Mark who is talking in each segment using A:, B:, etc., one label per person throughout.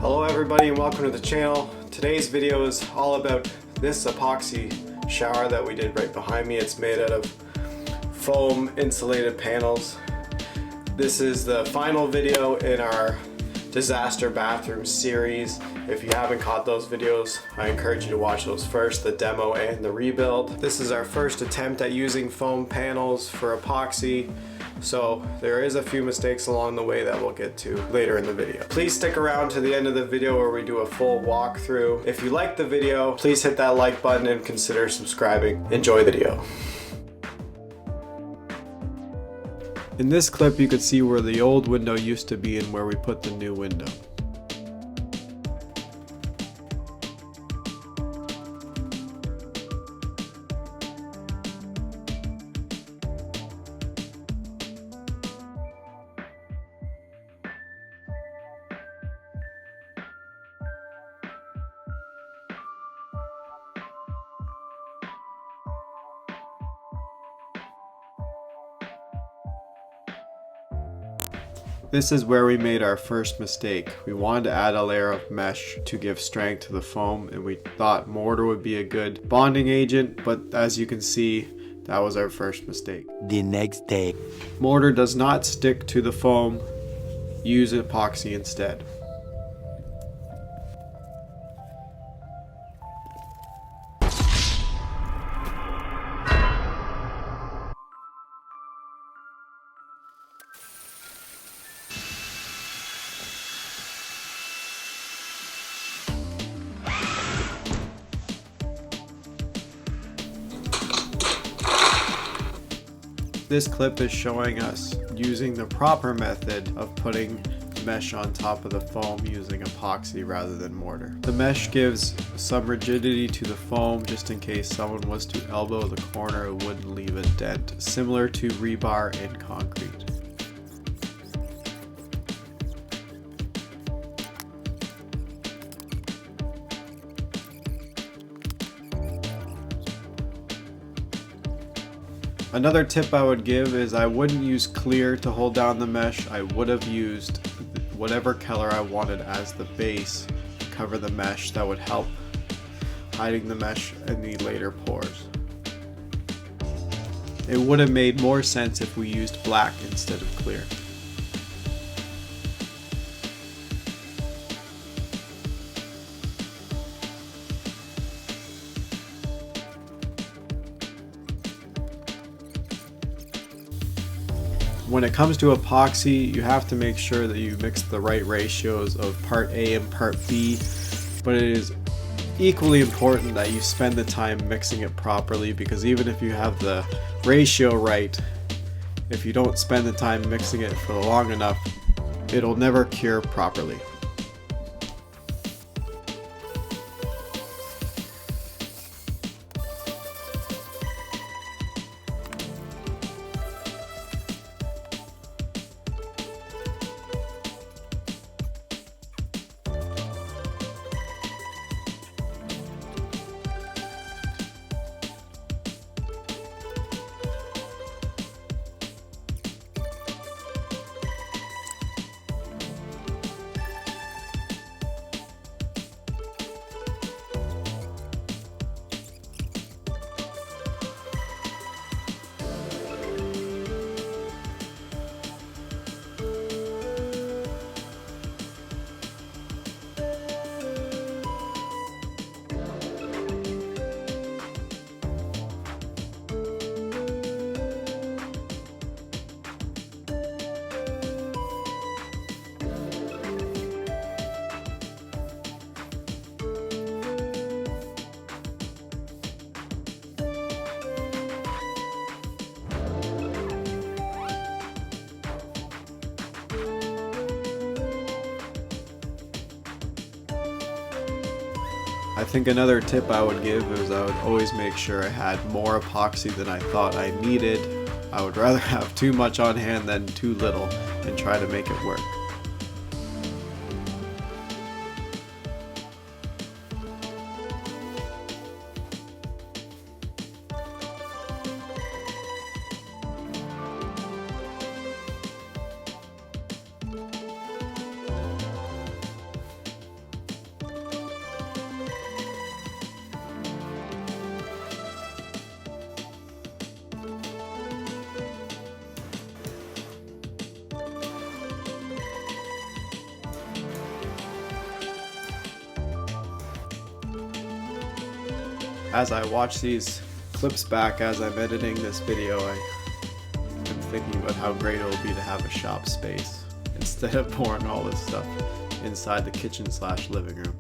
A: Hello everybody and welcome to the channel. Today's video is all about this epoxy shower that we did right behind me. It's made out of foam insulated panels. This is the final video in our disaster bathroom series. If you haven't caught those videos, I encourage you to watch those first, the demo and the rebuild. This is our first attempt at using foam panels for epoxy. So there is a few mistakes along the way that we'll get to later in the video. Please stick around to the end of the video where we do a full walkthrough. If you like the video, please hit that like button and consider subscribing. Enjoy the video. In this clip you could see where the old window used to be and where we put the new window. This is where we made our first mistake. We wanted to add a layer of mesh to give strength to the foam, and we thought mortar would be a good bonding agent, but as you can see, that was our first mistake.
B: The next day.
A: Mortar does not stick to the foam. Use epoxy instead. This clip is showing us using the proper method of putting mesh on top of the foam using epoxy rather than mortar. The mesh gives some rigidity to the foam just in case someone was to elbow the corner, it wouldn't leave a dent, similar to rebar in concrete. Another tip I would give is I wouldn't use clear to hold down the mesh. I would have used whatever color I wanted as the base to cover the mesh. That would help hiding the mesh in the later pours. It would have made more sense if we used black instead of clear. When it comes to epoxy, you have to make sure that you mix the right ratios of part A and part B, but it is equally important that you spend the time mixing it properly, because even if you have the ratio right, if you don't spend the time mixing it for long enough, it'll never cure properly. I think another tip I would give is I would always make sure I had more epoxy than I thought I needed. I would rather have too much on hand than too little and try to make it work. As I watch these clips back as I'm editing this video, I'm thinking about how great it will be to have a shop space instead of pouring all this stuff inside the kitchen/living room.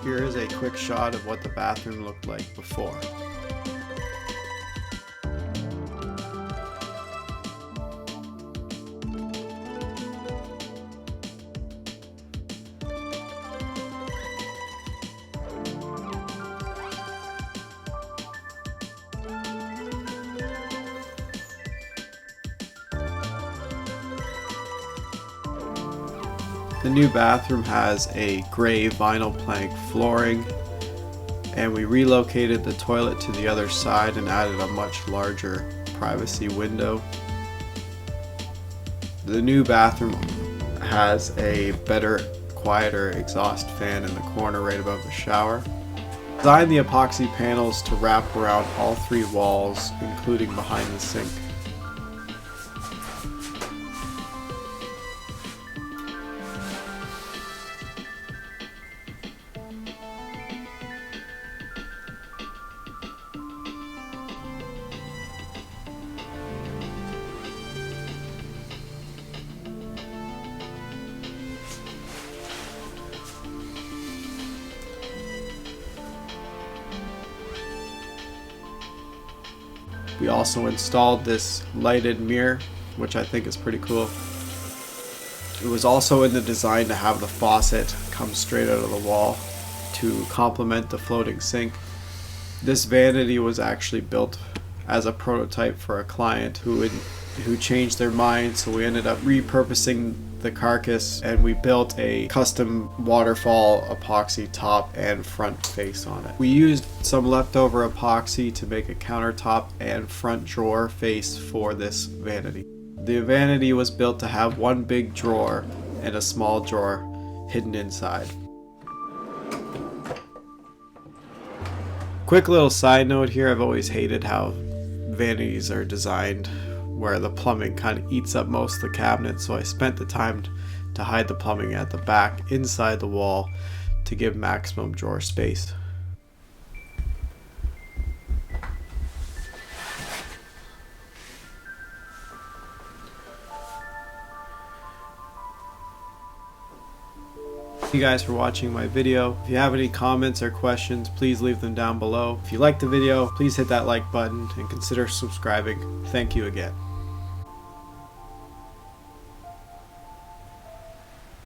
A: Here is a quick shot of what the bathroom looked like before. The new bathroom has a gray vinyl plank flooring, and we relocated the toilet to the other side and added a much larger privacy window. The new bathroom has a better, quieter exhaust fan in the corner right above the shower. Designed the epoxy panels to wrap around all three walls, including behind the sink. We also installed this lighted mirror, which I think is pretty cool. It was also in the design to have the faucet come straight out of the wall to complement the floating sink. This vanity was actually built as a prototype for a client who changed their mind, so we ended up repurposing the carcass and we built a custom waterfall epoxy top and front face on it. We used some leftover epoxy to make a countertop and front drawer face for this vanity. The vanity was built to have one big drawer and a small drawer hidden inside. Quick little side note here, I've always hated how vanities are designed where the plumbing kind of eats up most of the cabinet, so I spent the time to hide the plumbing at the back inside the wall to give maximum drawer space. Thank you guys for watching my video. If you have any comments or questions, please leave them down below. If you liked the video, please hit that like button and consider subscribing. Thank you again.